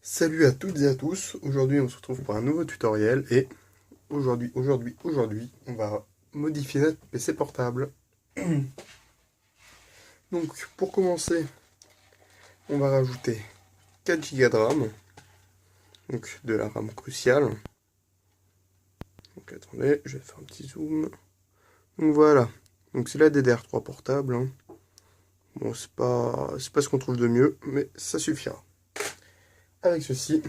Salut à toutes et à tous, aujourd'hui on se retrouve pour un nouveau tutoriel et aujourd'hui, on va modifier notre PC portable. Donc pour commencer, on va rajouter 4 Go de RAM, donc de la RAM cruciale. Donc attendez, je vais faire un petit zoom. Donc voilà, donc c'est la DDR3 portable, hein. Bon, c'est pas ce qu'on trouve de mieux, mais ça suffira. Avec ceci,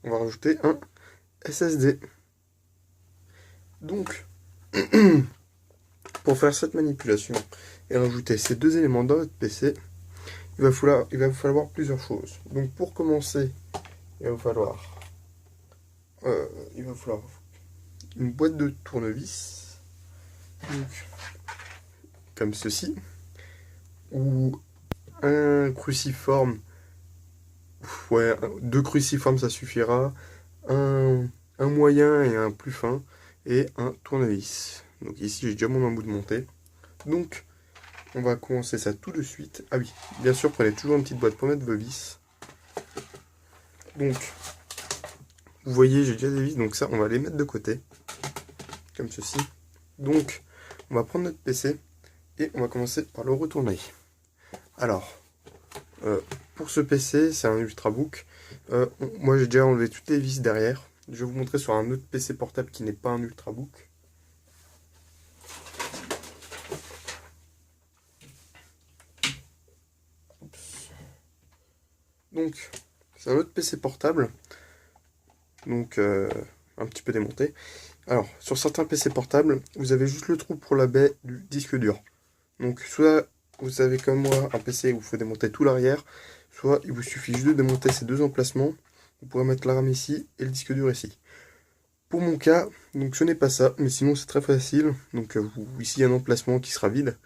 on va rajouter un SSD. Donc, pour faire cette manipulation et rajouter ces deux éléments dans votre PC, il va vous falloir plusieurs choses. Donc pour commencer, il va vous falloir, euh, il va vous falloir une boîte de tournevis, donc, comme ceci, ou un cruciforme. Ouais, deux cruciformes ça suffira, un moyen et un plus fin, et un tournevis. Donc ici j'ai déjà mon embout de montée. Donc on va commencer ça tout de suite. Ah oui, bien sûr, prenez toujours une petite boîte pour mettre vos vis. Donc, vous voyez, j'ai déjà des vis, donc ça, on va les mettre de côté, comme ceci. Donc, on va prendre notre PC et on va commencer par le retourner. Alors, pour ce PC, c'est un Ultrabook. Moi, j'ai déjà enlevé toutes les vis derrière. Je vais vous montrer sur un autre PC portable qui n'est pas un Ultrabook. Donc, c'est un autre PC portable. Donc, un petit peu démonté. Alors, sur certains PC portables, vous avez juste le trou pour la baie du disque dur. Donc, soit vous avez comme moi un PC où il faut démonter tout l'arrière, soit il vous suffit juste de démonter ces deux emplacements. Vous pourrez mettre la RAM ici et le disque dur ici. Pour mon cas, donc ce n'est pas ça, mais sinon c'est très facile. Donc ici il y a un emplacement qui sera vide.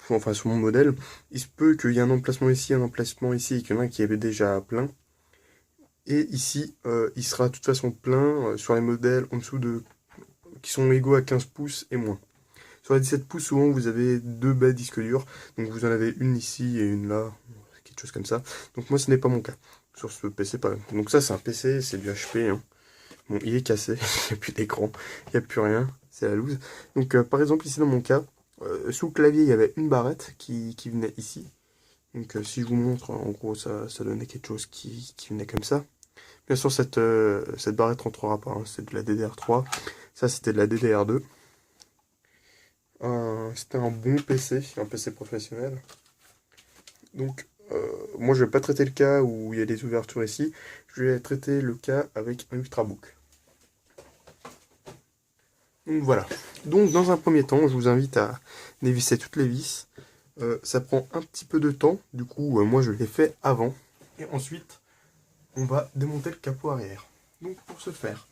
Enfin sur mon modèle, il se peut qu'il y ait un emplacement ici, un emplacement ici, et qu'il y en a un qui avait déjà plein. Et ici, il sera de toute façon plein sur les modèles en dessous de qui sont égaux à 15 pouces et moins. Sur les 17 pouces, souvent vous avez deux baies disques durs, donc vous en avez une ici et une là, quelque chose comme ça. Donc moi ce n'est pas mon cas. Sur ce PC, pas. Donc ça c'est un PC, c'est du HP, hein. Bon, il est cassé, il n'y a plus d'écran, il n'y a plus rien, c'est la loose. Donc par exemple ici dans mon cas, sous le clavier il y avait une barrette qui venait ici. Donc si je vous montre, en gros ça donnait quelque chose qui venait comme ça. Bien sûr cette barrette rentrera pas, hein, c'est de la DDR3, ça c'était de la DDR2. C'était un bon PC, un PC professionnel. Donc moi je vais pas traiter le cas où il y a des ouvertures ici, je vais traiter le cas avec un Ultrabook. Donc voilà. Donc dans un premier temps, je vous invite à dévisser toutes les vis. Ça prend un petit peu de temps, du coup moi je l'ai fait avant. Et ensuite, on va démonter le capot arrière. Donc pour ce faire,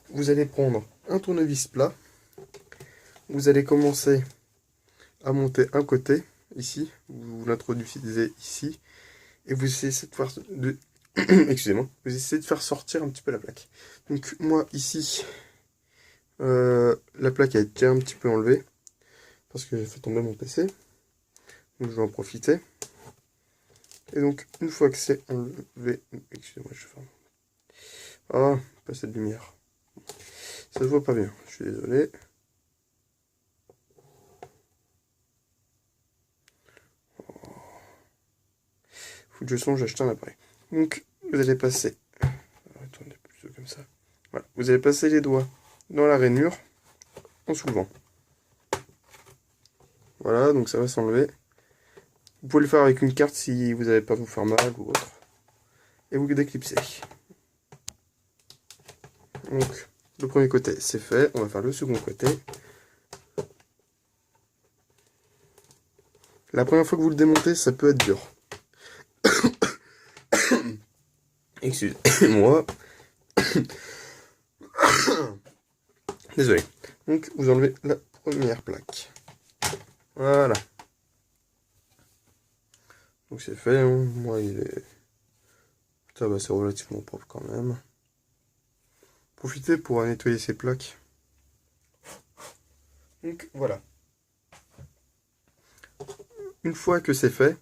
vous allez prendre un tournevis plat. Vous allez commencer à monter un côté, ici. Vous l'introduisez ici. Et vous essayez de faire excusez-moi. Vous essayez de faire sortir un petit peu la plaque. Donc moi ici, la plaque a été un petit peu enlevée. Parce que j'ai fait tomber mon PC. Donc je vais en profiter. Et donc une fois que c'est enlevé... Excusez-moi, je ferme. Ah, pas cette lumière. Ça se voit pas bien, je suis désolé. Faut que je songe à acheter un appareil. Donc vous allez passer... Attendez, plutôt comme ça. Voilà, vous allez passer les doigts dans la rainure en soulevant. Voilà, donc ça va s'enlever. Vous pouvez le faire avec une carte si vous n'avez pas vous faire mal ou autre. Et vous déclipsez. Donc, le premier côté, c'est fait. On va faire le second côté. La première fois que vous le démontez, ça peut être dur. Excusez-moi. Désolé. Donc, vous enlevez la première plaque. Voilà. Donc c'est fait, hein. Moi il est... Ça va, c'est relativement propre quand même. Profitez pour nettoyer ces plaques. Donc voilà. Une fois que c'est fait,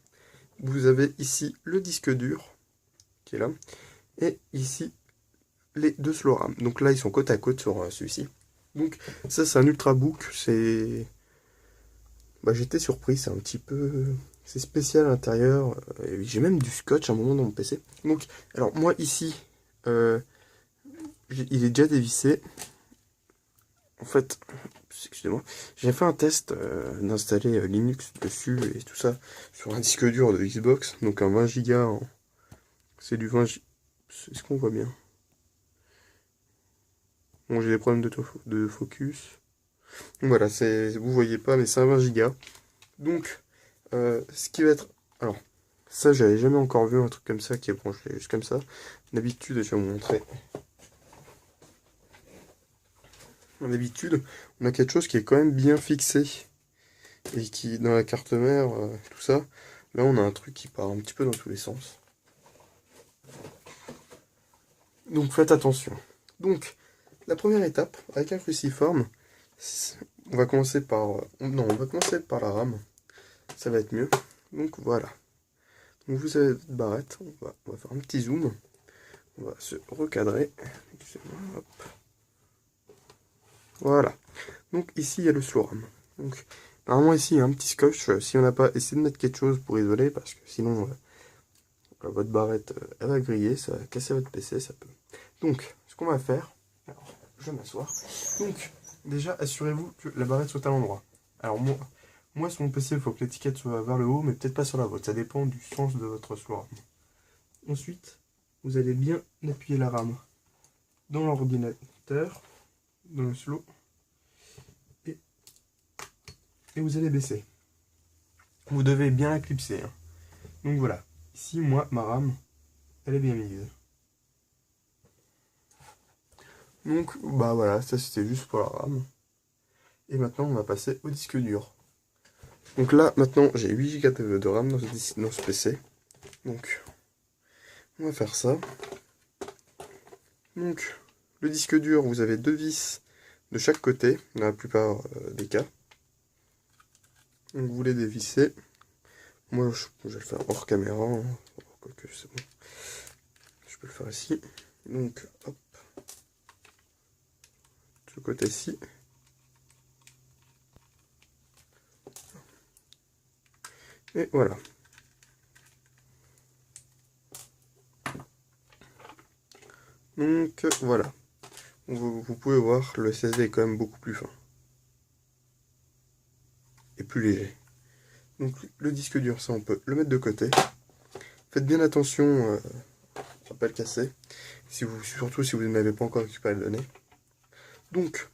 vous avez ici le disque dur qui est là. Et ici, les deux slow RAM. Donc là, ils sont côte à côte sur celui-ci. Donc ça, c'est un ultrabook. C'est... Bah, j'étais surpris, c'est un petit peu... C'est spécial à l'intérieur. J'ai même du scotch à un moment dans mon PC. Donc, alors moi ici, il est déjà dévissé. En fait, excusez-moi, j'ai fait un test d'installer Linux dessus et tout ça sur un disque dur de Xbox. Donc un 20 Go. C'est du 20 Go. Est-ce qu'on voit bien? Bon, j'ai des problèmes de focus. Voilà, vous voyez pas, mais c'est un 20 Go. Donc, ce qui va être... Alors, ça, j'avais jamais encore vu un truc comme ça qui est branché juste comme ça. D'habitude, je vais vous montrer. D'habitude, on a quelque chose qui est quand même bien fixé. Et qui, dans la carte mère, tout ça. Là, on a un truc qui part un petit peu dans tous les sens. Donc, faites attention. Donc, la première étape, avec un cruciforme, on va commencer par... Non, on va commencer par la RAM. Ça va être mieux. Donc, voilà. Donc vous avez votre barrette, on va faire un petit zoom, on va se recadrer, hop. Voilà, donc ici il y a le slow RAM. Donc normalement ici il y a un petit scotch, si on n'a pas, essayé de mettre quelque chose pour isoler, parce que sinon votre barrette elle va griller, ça va casser votre PC, ça peut. Donc ce qu'on va faire, alors je vais m'asseoir, donc déjà assurez-vous que la barrette soit à l'endroit. Alors moi sur mon PC il faut que l'étiquette soit vers le haut, mais peut-être pas sur la vôtre, ça dépend du sens de votre slow RAM. Ensuite, vous allez bien appuyer la RAM dans l'ordinateur, dans le slow, et vous allez baisser. Vous devez bien la clipser. Hein. Donc voilà, ici, moi, ma RAM, elle est bien mise. Donc, bah voilà, ça c'était juste pour la RAM. Et maintenant, on va passer au disque dur. Donc là, maintenant, j'ai 8 Go de RAM dans ce PC. Donc, on va faire ça. Donc, le disque dur, vous avez 2 vis de chaque côté, dans la plupart des cas. Donc vous les dévissez. Moi, je vais le faire hors caméra. Hein. Quoique, c'est bon. Je peux le faire ici. Donc, hop. De ce côté-ci. Et voilà. Donc, voilà. Vous pouvez voir, le SSD est quand même beaucoup plus fin. Et plus léger. Donc, le disque dur, ça, on peut le mettre de côté. Faites bien attention à ne pas le casser. Surtout si vous n'avez pas encore récupéré le données. Donc,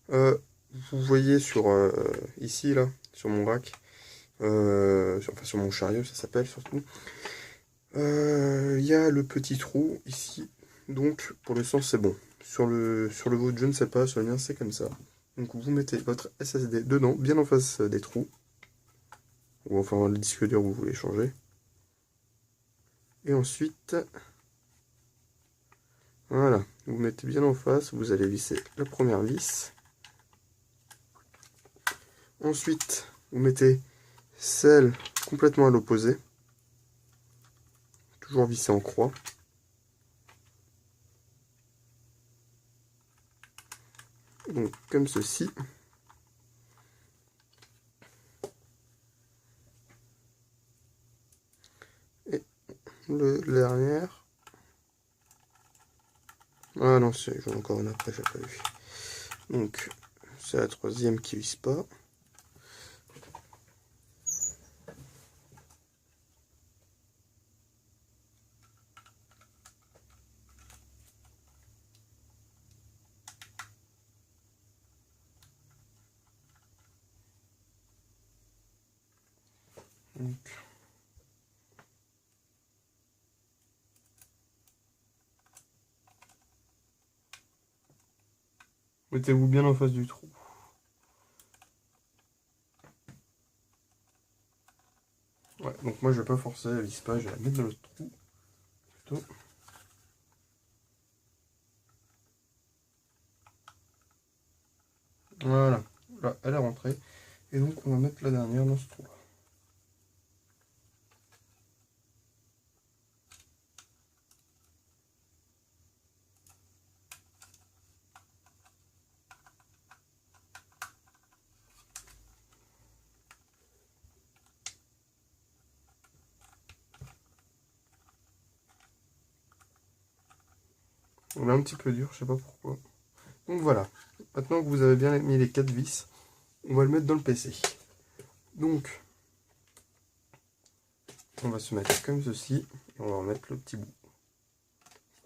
vous voyez sur ici, là, sur mon rack, enfin sur mon chariot, ça s'appelle surtout. Il y a le petit trou ici. Donc, pour le sens, c'est bon. Sur le vôtre, je ne sais pas, sur le mien, c'est comme ça. Donc, vous mettez votre SSD dedans, bien en face des trous. Ou enfin, le disque dur, vous voulez changer. Et ensuite, voilà, vous mettez bien en face, vous allez visser la première vis. Ensuite, vous mettez celle complètement à l'opposé. Toujours vissée en croix. Donc, comme ceci. Et le dernière. Ah non, j'en ai encore une après, j'ai pas vu. Donc, c'est la troisième qui visse pas. Donc, mettez-vous bien en face du trou. Ouais, donc moi je vais pas forcer, elle visse pas, je vais la mettre dans le trou. Plutôt. Voilà, là, elle est rentrée. Et donc on va mettre la dernière dans ce trou. On est un petit peu dur, je sais pas pourquoi. Donc voilà, maintenant que vous avez bien mis les 4 vis, on va le mettre dans le PC. Donc, on va se mettre comme ceci, et on va remettre le petit bout.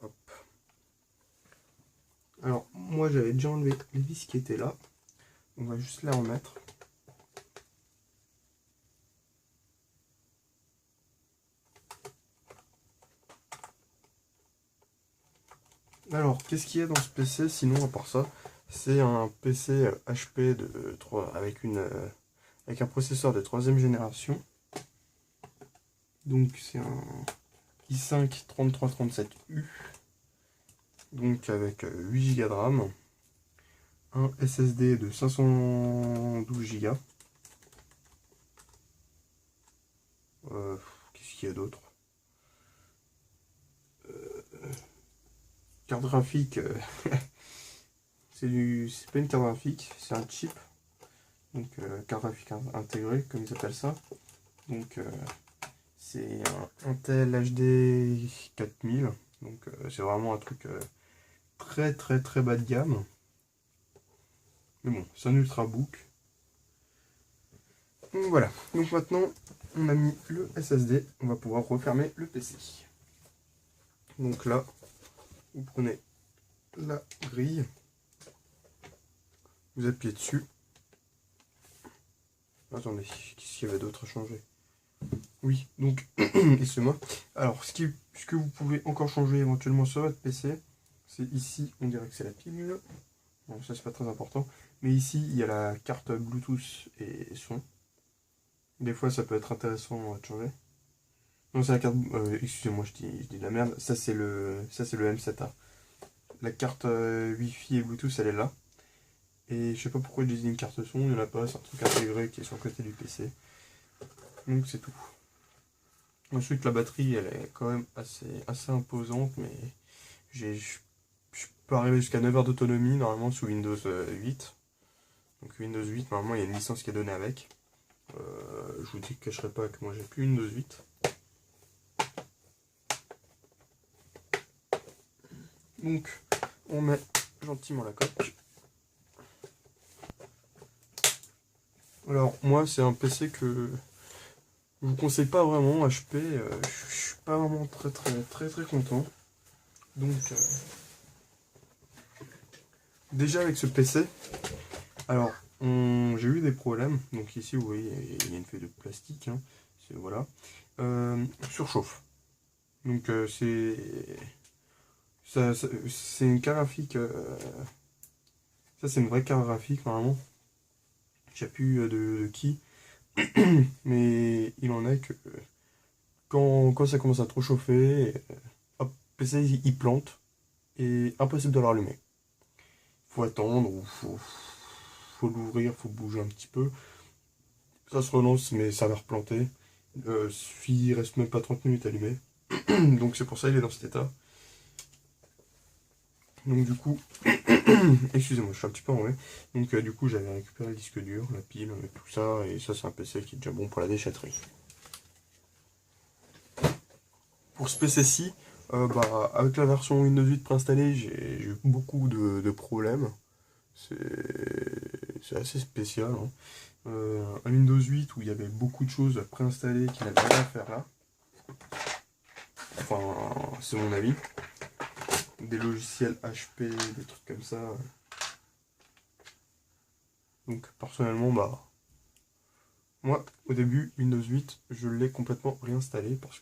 Hop. Alors, moi j'avais déjà enlevé les vis qui étaient là. On va juste les remettre. Alors, qu'est-ce qu'il y a dans ce PC sinon à part ça? C'est un PC HP de 3, avec un processeur de 3ème génération. Donc c'est un i5 3337U. Donc avec 8 Go de RAM. Un SSD de 512 Go. Qu'est-ce qu'il y a d'autre? Carte graphique, c'est pas une carte graphique, c'est un chip. Donc carte graphique intégrée, comme ils appellent ça. Donc c'est un Intel HD 4000. Donc c'est vraiment un truc très très très bas de gamme. Mais bon, c'est un ultrabook. Donc voilà. Donc maintenant, on a mis le SSD. On va pouvoir refermer le PC. Donc là, vous prenez la grille. Vous appuyez dessus. Attendez, qu'est-ce qu'il y avait d'autre à changer? Oui, donc, excusez-moi. Alors, ce que vous pouvez encore changer éventuellement sur votre PC, c'est ici, on dirait que c'est la pile. Bon, ça c'est pas très important. Mais ici, il y a la carte Bluetooth et son. Des fois, ça peut être intéressant de changer. Non, c'est la carte... excusez-moi, je dis de la merde. Ça, c'est le M7A. La carte Wi-Fi et Bluetooth, elle est là. Et je sais pas pourquoi j'ai dit une carte son, il n'y en a pas, c'est un truc intégré qui est sur le côté du PC. Donc c'est tout. Ensuite la batterie elle est quand même assez imposante, mais je peux arriver jusqu'à 9 heures d'autonomie normalement sous Windows 8. Donc Windows 8, normalement il y a une licence qui est donnée avec. Je vous dis que je ne cacherai pas que moi j'ai plus Windows 8. Donc on met gentiment la coque. Alors moi c'est un PC que je vous conseille pas vraiment, HP, je suis pas vraiment très content. Donc déjà avec ce PC, alors j'ai eu des problèmes. Donc ici vous voyez il y a une feuille de plastique, hein, voilà, surchauffe. Donc c'est une carte graphique, ça c'est une vraie carte graphique normalement. Je sais plus de qui, mais il en est que quand ça commence à trop chauffer, hop, PC il plante et impossible de le rallumer. Faut attendre ou faut l'ouvrir, faut bouger un petit peu. Ça se relance mais ça va replanter. Il reste même pas 30 minutes allumé. Donc c'est pour ça qu'il est dans cet état. Donc du coup, excusez-moi, je suis un petit peu enroué. Donc du coup, j'avais récupéré le disque dur, la pile, tout ça, et ça c'est un PC qui est déjà bon pour la déchetterie. Pour ce PC-ci, avec la version Windows 8 préinstallée, j'ai eu beaucoup de problèmes. C'est assez spécial. Hein. Un Windows 8 où il y avait beaucoup de choses préinstallées qui n'avaient rien à faire là. Enfin, c'est mon avis. Des logiciels HP, des trucs comme ça. Donc personnellement, moi, au début, Windows 8, je l'ai complètement réinstallé parce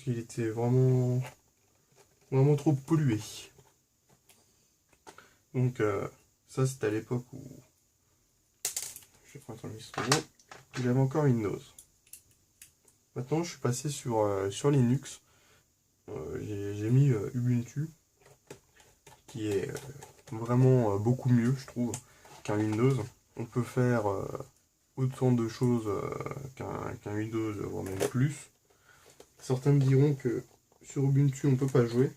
qu'il était vraiment trop pollué. Donc ça, c'était à l'époque où je prends il avait encore Windows. Maintenant, je suis passé sur Linux. J'ai mis Ubuntu, qui est vraiment beaucoup mieux, je trouve, qu'un Windows. On peut faire autant de choses qu'un Windows, voire même plus. Certains me diront que sur Ubuntu, on peut pas jouer,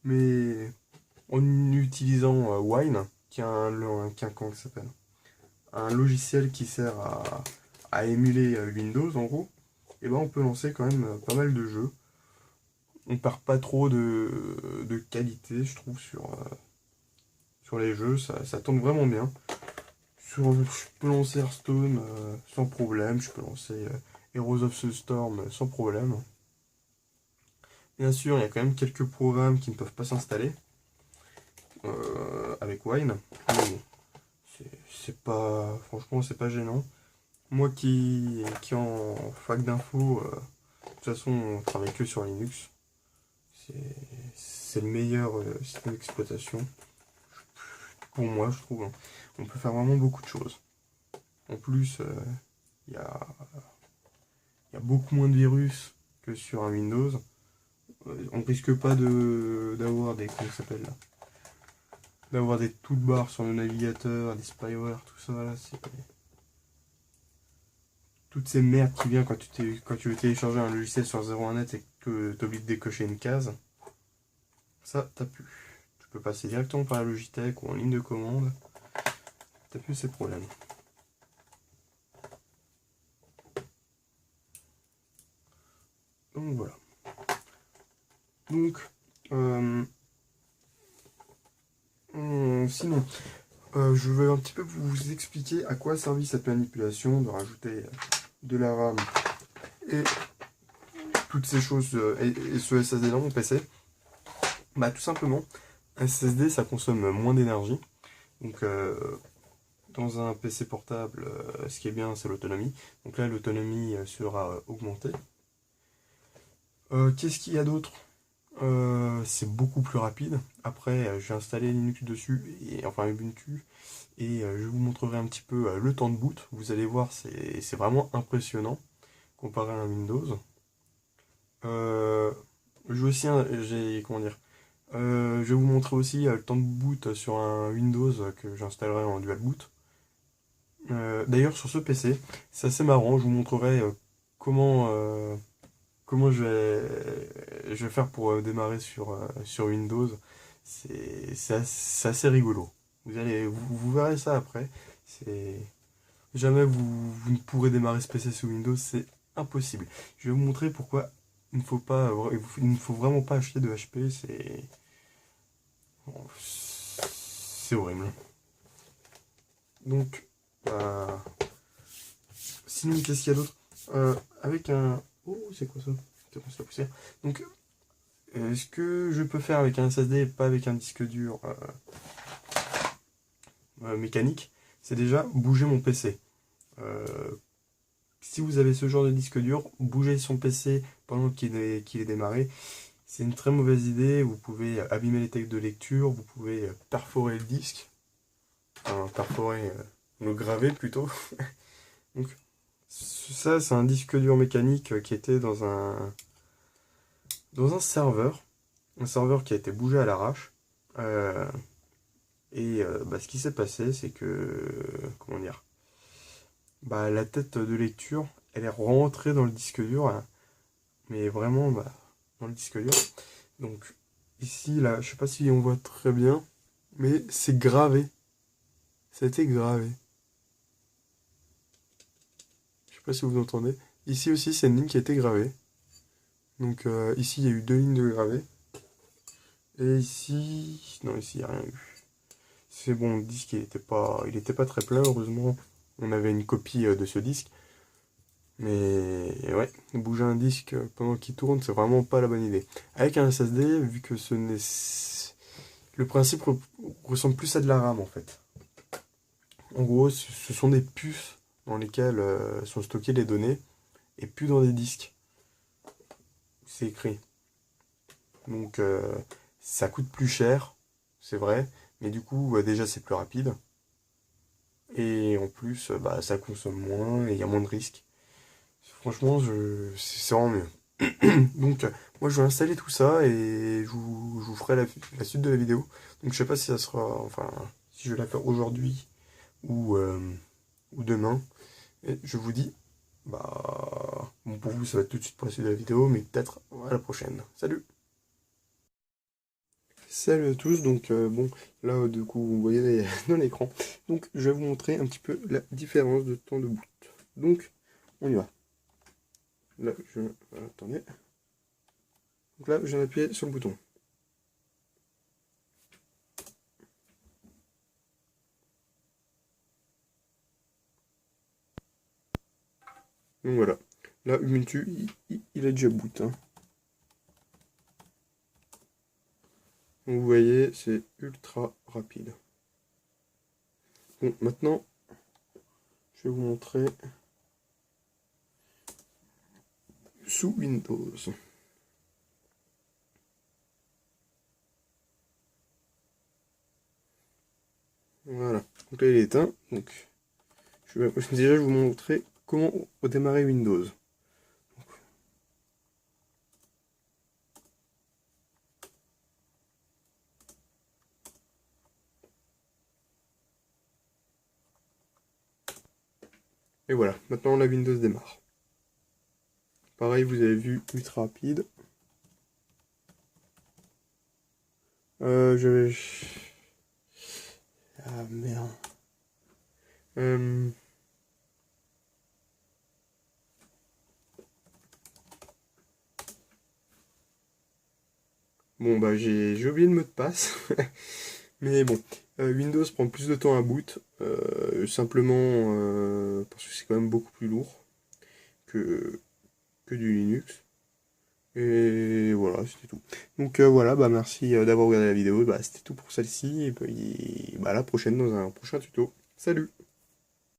mais en utilisant Wine, qui est comment ça s'appelle, un logiciel qui sert à émuler Windows, en gros, et ben on peut lancer quand même pas mal de jeux. on perd pas trop de qualité, je trouve, sur les jeux, ça tourne vraiment bien. Je peux lancer Hearthstone sans problème, je peux lancer Heroes of the Storm sans problème. Bien sûr, il y a quand même quelques programmes qui ne peuvent pas s'installer avec Wine. Mais bon, c'est pas, franchement, c'est pas gênant. Moi qui en fac d'info, de toute façon, on travaille que sur Linux. C'est le meilleur système d'exploitation. Pour moi, je trouve. Hein. On peut faire vraiment beaucoup de choses. En plus, il y a beaucoup moins de virus que sur un Windows. On risque pas d'avoir des, comment ça s'appelle là, d'avoir des toutes barres sur le navigateur, des spyware, tout ça là, toutes ces merdes qui viennent quand tu veux télécharger un logiciel sur 01net et que tu oublies de décocher une case. Ça, t'as plus. Tu peux passer directement par la Logitech ou en ligne de commande. T'as plus ces problèmes. Donc voilà. Donc, sinon, je vais un petit peu vous expliquer à quoi a servi cette manipulation de rajouter de la RAM et toutes ces choses et ce SSD dans mon PC. Bah tout simplement, un SSD ça consomme moins d'énergie. Donc dans un PC portable, ce qui est bien c'est l'autonomie. Donc là l'autonomie sera augmentée. Qu'est-ce qu'il y a d'autre? C'est beaucoup plus rapide. Après, j'ai installé Linux dessus, et, enfin Ubuntu, et je vous montrerai un petit peu le temps de boot. Vous allez voir, c'est vraiment impressionnant comparé à un Windows. Je vais aussi, comment dire, je vais vous montrer aussi le temps de boot sur un Windows que j'installerai en dual boot. D'ailleurs, sur ce PC, c'est assez marrant. Je vous montrerai comment je vais faire pour démarrer sur Windows. C'est assez rigolo. Vous verrez ça après. C'est jamais vous ne pourrez démarrer ce PC sous Windows, c'est impossible. Je vais vous montrer pourquoi il ne faut vraiment pas acheter de HP. C'est horrible. Donc, sinon, qu'est-ce qu'il y a d'autre? Avec un... Oh, c'est quoi ça? C'est la poussière. Donc, ce que je peux faire avec un SSD et pas avec un disque dur mécanique, c'est déjà bouger mon PC. Si vous avez ce genre de disque dur, bouger son PC pendant qu'il est démarré, c'est une très mauvaise idée. Vous pouvez abîmer les textes de lecture, vous pouvez perforer le disque, enfin perforer, le graver plutôt. Donc ça, c'est un disque dur mécanique qui était dans un serveur qui a été bougé à l'arrache. Ce qui s'est passé, c'est que, comment dire, la tête de lecture, elle est rentrée dans le disque dur, hein, mais vraiment dans le disque dur. Donc ici, là, je sais pas si on voit très bien, mais c'est gravé. Ça a été gravé. Je sais pas si vous entendez. Ici aussi, c'est une ligne qui a été gravée. Donc ici, il y a eu 2 lignes de gravé. Et ici... Non, ici, il n'y a rien eu. C'est bon, le disque, il était pas très plein, heureusement. On avait une copie de ce disque. Mais ouais, bouger un disque pendant qu'il tourne, c'est vraiment pas la bonne idée. Avec un SSD, vu que le principe ressemble plus à de la RAM en fait. En gros, ce sont des puces dans lesquelles sont stockées les données et plus dans des disques. C'est écrit. Donc ça coûte plus cher, c'est vrai, mais du coup déjà c'est plus rapide. Et en plus, ça consomme moins et il y a moins de risques. Franchement, c'est vraiment mieux. Donc, moi, je vais installer tout ça et je vous ferai la suite de la vidéo. Donc, je sais pas si ça sera, enfin, si je vais la faire aujourd'hui ou demain. Et je vous dis, bon, pour vous, ça va être tout de suite pour la suite de la vidéo, mais peut-être à la prochaine. Salut! Salut à tous, donc bon, là, du coup, vous voyez dans l'écran. Donc, je vais vous montrer un petit peu la différence de temps de boot. Donc, on y va. Là, attendez. Donc là, je viens d'appuyer sur le bouton. Donc voilà. Là, Ubuntu, il a déjà boot. Hein. Donc vous voyez, c'est ultra rapide. Bon, maintenant, je vais vous montrer sous Windows. Voilà. Donc là, il est éteint. Donc, je vais déjà vous montrer comment redémarrer Windows. Et voilà, maintenant la Windows démarre. Pareil, vous avez vu, ultra rapide. Je vais... Ah merde. Bon bah j'ai oublié le mot de passe. Mais bon, Windows prend plus de temps à boot. Simplement parce que c'est quand même beaucoup plus lourd que du Linux. Et voilà, c'était tout. Donc voilà, bah merci d'avoir regardé la vidéo. Bah, c'était tout pour celle-ci. Et puis bah, à la prochaine dans un prochain tuto. Salut!